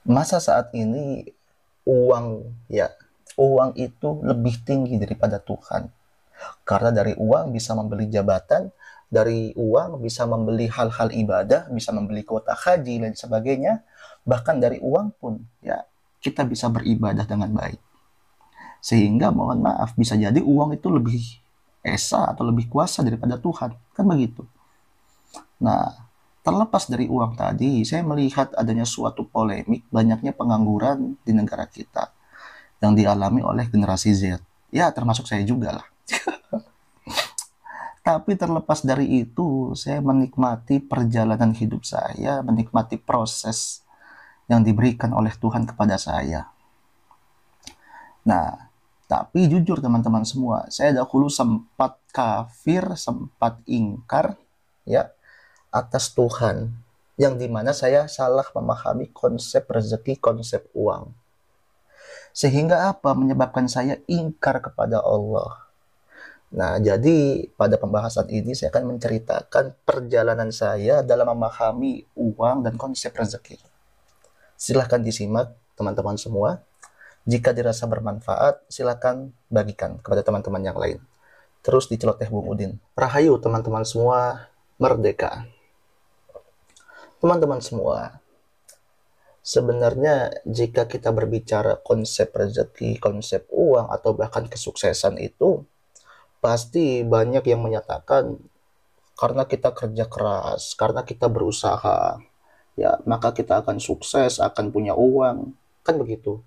Masa saat ini uang ya, uang itu lebih tinggi daripada Tuhan. Karena dari uang bisa membeli jabatan, dari uang bisa membeli hal-hal ibadah, bisa membeli kuota haji dan sebagainya. Bahkan dari uang pun ya kita bisa beribadah dengan baik. Sehingga mohon maaf bisa jadi uang itu lebih esa atau lebih kuasa daripada Tuhan. Kan begitu. Nah, terlepas dari uang tadi, saya melihat adanya suatu polemik banyaknya pengangguran di negara kita yang dialami oleh generasi Z. Ya, termasuk saya juga lah. Tapi terlepas dari itu, saya menikmati perjalanan hidup saya, menikmati proses yang diberikan oleh Tuhan kepada saya. Nah, tapi jujur teman-teman semua, saya dahulu sempat kafir, sempat ingkar ya atas Tuhan, yang dimana saya salah memahami konsep rezeki, konsep uang. Sehingga apa? Menyebabkan saya ingkar kepada Allah. Nah, jadi pada pembahasan ini saya akan menceritakan perjalanan saya dalam memahami uang dan konsep rezeki. Silahkan disimak teman-teman semua. Jika dirasa bermanfaat, silahkan bagikan kepada teman-teman yang lain. Terus diceloteh Bung Udin. Rahayu teman-teman semua, merdeka. Teman-teman semua, sebenarnya jika kita berbicara konsep rezeki, konsep uang, atau bahkan kesuksesan itu, pasti banyak yang menyatakan karena kita kerja keras, karena kita berusaha, ya maka kita akan sukses, akan punya uang, kan begitu.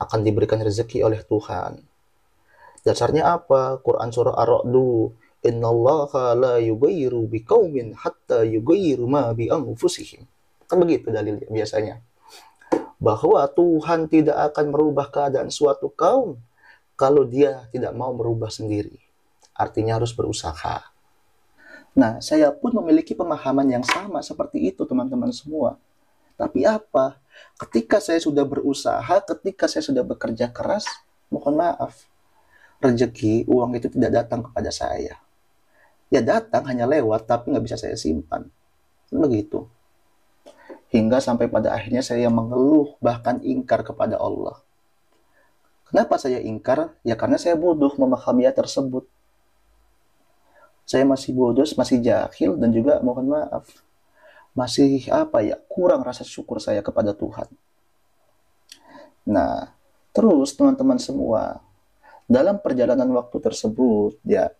Akan diberikan rezeki oleh Tuhan. Dasarnya apa? Quran surah Ar-Ra'du, innallaha la yughayyiru biqaumin hatta yughayyiru ma bi anfusihim. Kan begitu dalilnya biasanya. Bahwa Tuhan tidak akan merubah keadaan suatu kaum kalau dia tidak mau merubah sendiri. Artinya harus berusaha. Nah, saya pun memiliki pemahaman yang sama seperti itu teman-teman semua. Tapi apa? Ketika saya sudah berusaha, ketika saya sudah bekerja keras, mohon maaf, rezeki, uang itu tidak datang kepada saya. Ya datang hanya lewat, tapi nggak bisa saya simpan. Begitu. Hingga sampai pada akhirnya saya mengeluh, bahkan ingkar kepada Allah. Kenapa saya ingkar? Ya karena saya bodoh memahami ayat tersebut. Saya masih bodoh, masih jahil, dan juga mohon maaf, masih kurang rasa syukur saya kepada Tuhan. Nah, terus teman-teman semua, dalam perjalanan waktu tersebut, ya,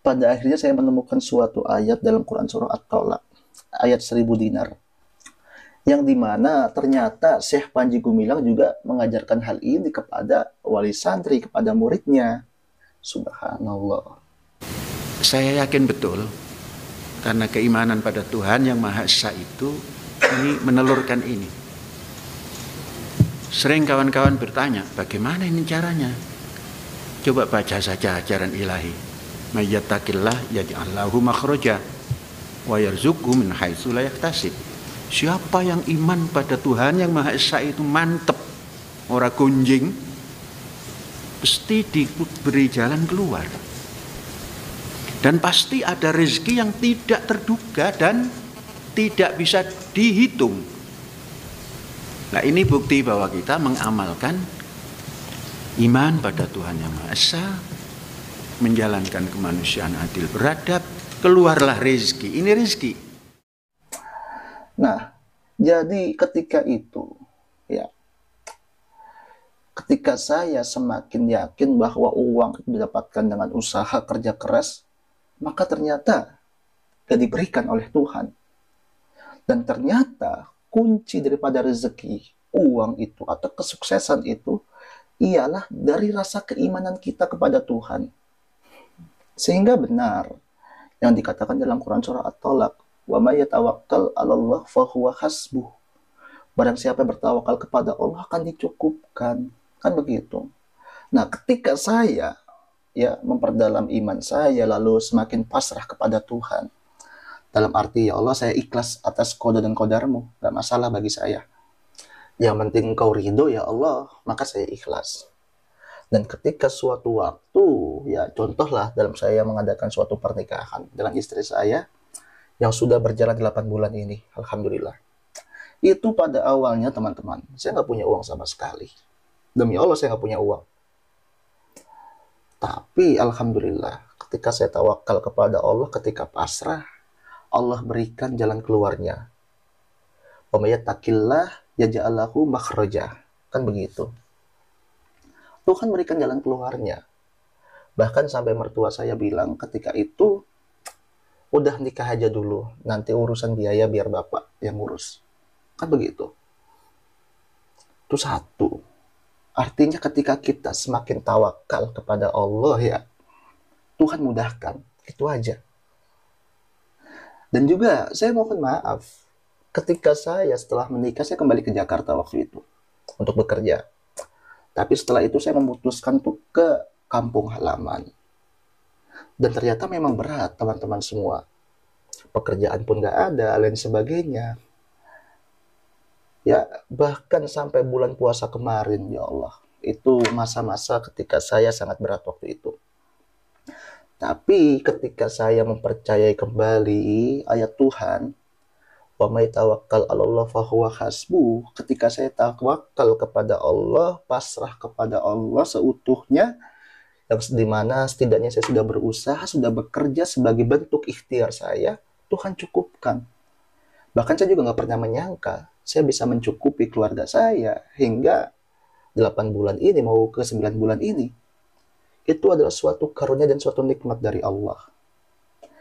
pada akhirnya saya menemukan suatu ayat dalam Quran surah At-Tolak, ayat 1000 dinar. Yang dimana ternyata Syekh Panji Gumilang juga mengajarkan hal ini kepada wali santri, kepada muridnya. Subhanallah. Saya yakin betul, karena keimanan pada Tuhan yang Maha Esa itu, ini menelurkan ini. Sering kawan-kawan bertanya, bagaimana ini caranya? Coba baca saja ajaran ilahi. Mayyattaqillah yaj'al lahu makhraja wa yarzuqhu min haitsu la yahtasib. Siapa yang iman pada Tuhan yang Maha Esa itu mantep, ora gunjing, pasti diberi jalan keluar. Dan pasti ada rezeki yang tidak terduga dan tidak bisa dihitung. Nah, ini bukti bahwa kita mengamalkan iman pada Tuhan yang Maha Esa, menjalankan kemanusiaan adil beradab, keluarlah rezeki. Ini rezeki. Nah, jadi ketika itu, ya, ketika saya semakin yakin bahwa uang itu didapatkan dengan usaha kerja keras, maka ternyata diberikan oleh Tuhan. Dan ternyata kunci daripada rezeki, uang itu atau kesuksesan itu ialah dari rasa keimanan kita kepada Tuhan. Sehingga benar yang dikatakan dalam Quran surah At-Tolak, wa may yatawakkal 'alallah fahuwa hasbuh. Barang siapa bertawakal kepada Allah akan dicukupkan. Kan begitu. Nah, ketika saya memperdalam iman saya lalu semakin pasrah kepada Tuhan, dalam arti ya Allah saya ikhlas atas qada dan qadarmu, gak masalah bagi saya. Yang penting engkau ridho ya Allah, maka saya ikhlas. Dan ketika suatu waktu, ya contohlah dalam saya mengadakan suatu pernikahan dengan istri saya yang sudah berjalan 8 bulan ini, alhamdulillah. Itu pada awalnya teman-teman, saya nggak punya uang sama sekali. Demi Allah saya nggak punya uang. Tapi Alhamdulillah, ketika saya tawakal kepada Allah, ketika pasrah, Allah berikan jalan keluarnya. Wa may yattaqillah yaj'al lahu makhraja. Kan begitu. Tuhan berikan jalan keluarnya. Bahkan sampai mertua saya bilang ketika itu, udah nikah aja dulu, nanti urusan biaya biar bapak yang ngurus. Kan begitu. Itu satu. Artinya ketika kita semakin tawakal kepada Allah ya, Tuhan mudahkan. Itu aja. Dan juga saya mohon maaf, ketika saya setelah menikah, saya kembali ke Jakarta waktu itu untuk bekerja. Tapi setelah itu saya memutuskan untuk ke kampung halaman. Dan ternyata memang berat teman-teman semua. Pekerjaan pun gak ada, lain sebagainya. Ya, bahkan sampai bulan puasa kemarin, ya Allah. Itu masa-masa ketika saya sangat berat waktu itu. Tapi ketika saya mempercayai kembali ayat Tuhan, wa may tawakkal 'alallah fahuwa hasbuh, ketika saya tawakal kepada Allah, pasrah kepada Allah seutuhnya, yang dimana setidaknya saya sudah berusaha, sudah bekerja sebagai bentuk ikhtiar saya, Tuhan cukupkan. Bahkan saya juga nggak pernah menyangka saya bisa mencukupi keluarga saya hingga 8 bulan ini, mau ke 9 bulan ini. Itu adalah suatu karunia dan suatu nikmat dari Allah.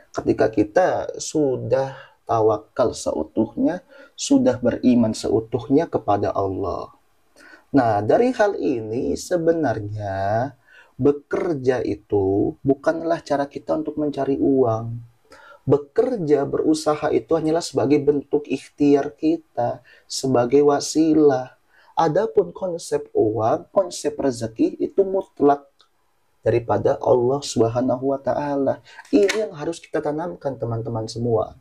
Ketika kita sudah tawakal seutuhnya, sudah beriman seutuhnya kepada Allah. Nah, dari hal ini sebenarnya bekerja itu bukanlah cara kita untuk mencari uang. Bekerja, berusaha itu hanyalah sebagai bentuk ikhtiar kita, sebagai wasilah. Adapun konsep uang, konsep rezeki itu mutlak daripada Allah Subhanahu wa taala. Ini yang harus kita tanamkan teman-teman semua.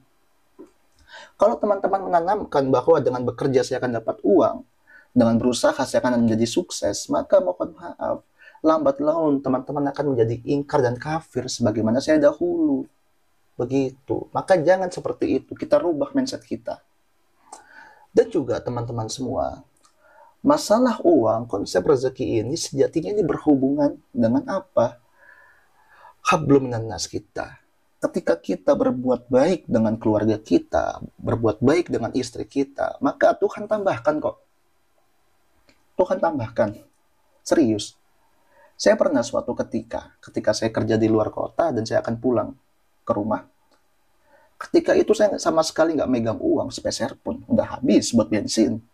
Kalau teman-teman menanamkan bahwa dengan bekerja saya akan dapat uang, dengan berusaha saya akan menjadi sukses, maka mohon maaf, lambat laun teman-teman akan menjadi ingkar dan kafir sebagaimana saya dahulu. Begitu. Maka jangan seperti itu. Kita rubah mindset kita. Dan juga teman-teman semua, masalah uang, konsep rezeki ini sejatinya ini berhubungan dengan apa? Hablum minan nas kita. Ketika kita berbuat baik dengan keluarga kita, berbuat baik dengan istri kita, maka Tuhan tambahkan kok. Tuhan tambahkan. Serius. Saya pernah suatu ketika saya kerja di luar kota dan saya akan pulang ke rumah. Ketika itu saya sama sekali nggak megang uang sepeser pun, udah habis buat bensin.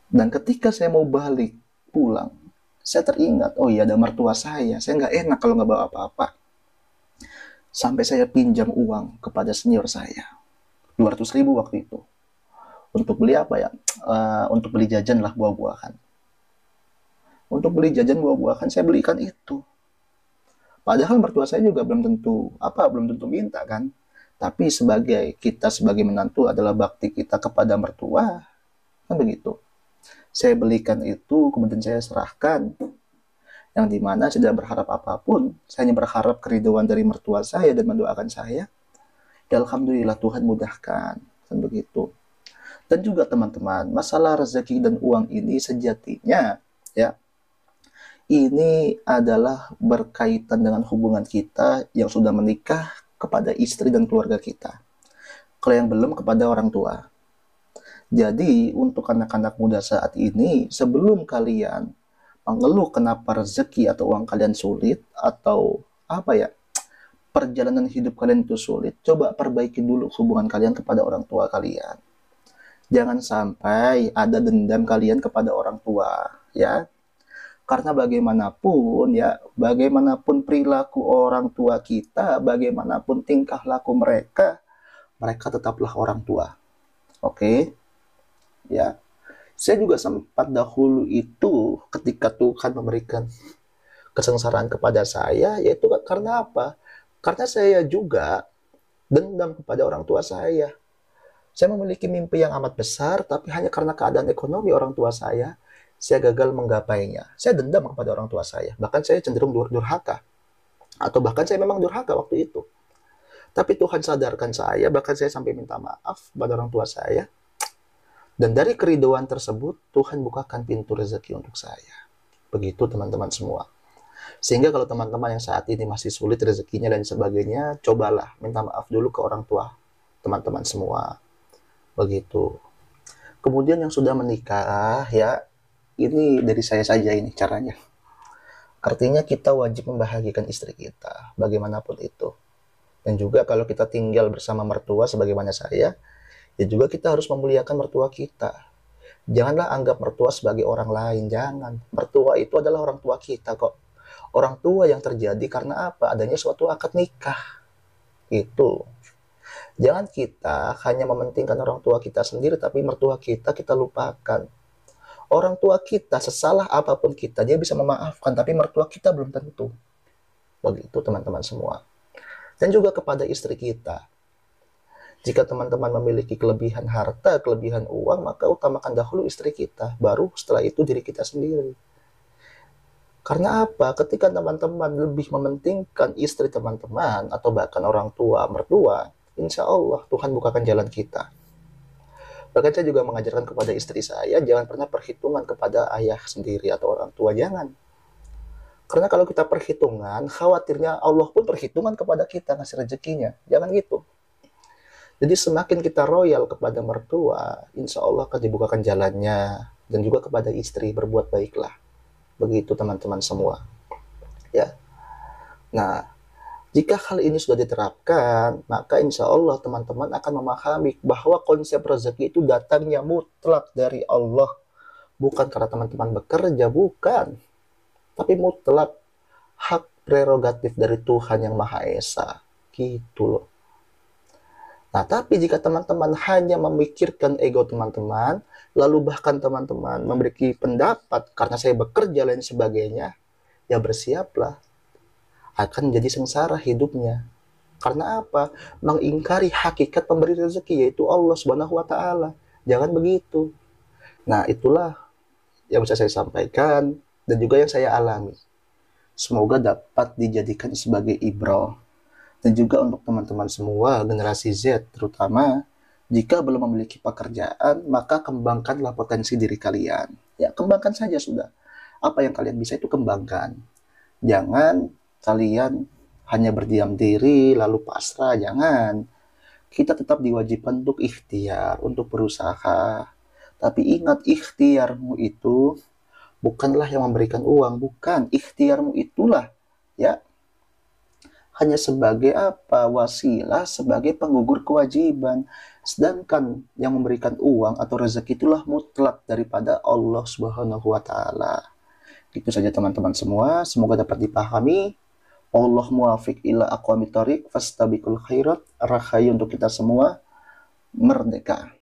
Dan ketika saya mau balik pulang, saya teringat, oh iya ada mertua saya nggak enak kalau nggak bawa apa-apa. Sampai saya pinjam uang kepada senior saya, 200.000 waktu itu. Untuk beli apa ya? Untuk beli jajan lah, buah-buahan. Untuk beli jajan buah-buahan saya belikan itu. Padahal mertua saya juga belum tentu minta kan. Tapi sebagai menantu adalah bakti kita kepada mertua, kan begitu. Saya belikan itu, kemudian saya serahkan. Yang dimana saya tidak berharap apapun, saya hanya berharap keridhaan dari mertua saya dan mendoakan saya. Ya Alhamdulillah Tuhan mudahkan, kan begitu. Dan juga teman-teman, masalah rezeki dan uang ini sejatinya, ya, ini adalah berkaitan dengan hubungan kita yang sudah menikah kepada istri dan keluarga kita. Kalau yang belum, kepada orang tua. Jadi, untuk anak-anak muda saat ini, sebelum kalian mengeluh kenapa rezeki atau uang kalian sulit, atau perjalanan hidup kalian itu sulit, coba perbaiki dulu hubungan kalian kepada orang tua kalian. Jangan sampai ada dendam kalian kepada orang tua, ya. Karena bagaimanapun perilaku orang tua kita, bagaimanapun tingkah laku mereka tetaplah orang tua. Oke? Ya. Saya juga sempat dahulu itu ketika Tuhan memberikan kesengsaraan kepada saya, yaitu karena apa? Karena saya juga dendam kepada orang tua saya. Saya memiliki mimpi yang amat besar, tapi hanya karena keadaan ekonomi orang tua saya gagal menggapainya. Saya dendam kepada orang tua saya. Bahkan saya cenderung durhaka. Atau bahkan saya memang durhaka waktu itu. Tapi Tuhan sadarkan saya, bahkan saya sampai minta maaf kepada orang tua saya. Dan dari keridhaan tersebut, Tuhan bukakan pintu rezeki untuk saya. Begitu teman-teman semua. Sehingga kalau teman-teman yang saat ini masih sulit rezekinya dan sebagainya, cobalah minta maaf dulu ke orang tua teman-teman semua. Begitu. Kemudian yang sudah menikah, ya, ini dari saya saja ini caranya. Artinya kita wajib membahagiakan istri kita, bagaimanapun itu. Dan juga kalau kita tinggal bersama mertua sebagaimana saya, ya juga kita harus memuliakan mertua kita. Janganlah anggap mertua sebagai orang lain, jangan. Mertua itu adalah orang tua kita kok. Orang tua yang terjadi karena apa? Adanya suatu akad nikah. Itu. Jangan kita hanya mementingkan orang tua kita sendiri, tapi mertua kita lupakan. Orang tua kita, sesalah apapun kita, dia bisa memaafkan, tapi mertua kita belum tentu. Begitu teman-teman semua. Dan juga kepada istri kita. Jika teman-teman memiliki kelebihan harta, kelebihan uang, maka utamakan dahulu istri kita. Baru setelah itu diri kita sendiri. Karena apa? Ketika teman-teman lebih mementingkan istri teman-teman, atau bahkan orang tua, mertua, insya Allah Tuhan bukakan jalan kita. Bahkan saya juga mengajarkan kepada istri saya, jangan pernah perhitungan kepada ayah sendiri atau orang tua, jangan. Karena kalau kita perhitungan, khawatirnya Allah pun perhitungan kepada kita ngasih rezekinya. Jangan gitu. Jadi semakin kita royal kepada mertua, insya Allah akan dibukakan jalannya. Dan juga kepada istri, berbuat baiklah. Begitu teman-teman semua. Ya. Nah, jika hal ini sudah diterapkan, maka insya Allah teman-teman akan memahami bahwa konsep rezeki itu datangnya mutlak dari Allah. Bukan karena teman-teman bekerja, bukan. Tapi mutlak hak prerogatif dari Tuhan yang Maha Esa. Gitu loh. Nah, tapi jika teman-teman hanya memikirkan ego teman-teman, lalu bahkan teman-teman memiliki pendapat karena saya bekerja dan sebagainya, ya bersiaplah. Akan jadi sengsara hidupnya. Karena apa? Mengingkari hakikat pemberi rezeki, yaitu Allah Subhanahu wa Ta'ala. Jangan begitu. Nah, itulah yang bisa saya sampaikan dan juga yang saya alami. Semoga dapat dijadikan sebagai ibrah. Dan juga untuk teman-teman semua, generasi Z terutama, jika belum memiliki pekerjaan, maka kembangkanlah potensi diri kalian. Ya, kembangkan saja sudah. Apa yang kalian bisa itu kembangkan. Jangan kalian hanya berdiam diri lalu pasrah, jangan. Kita tetap diwajibkan untuk ikhtiar, untuk berusaha. Tapi ingat, ikhtiarmu itu bukanlah yang memberikan uang, bukan. Ikhtiarmu itulah ya hanya sebagai apa? Wasilah, sebagai penggugur kewajiban. Sedangkan yang memberikan uang atau rezeki itulah mutlak daripada Allah Subhanahu wa Ta'ala. Itu saja teman-teman semua, semoga dapat dipahami. Allah muwafiq ila aqwamit thoriq fastabiqul khairat. Rahayu untuk kita semua, merdeka.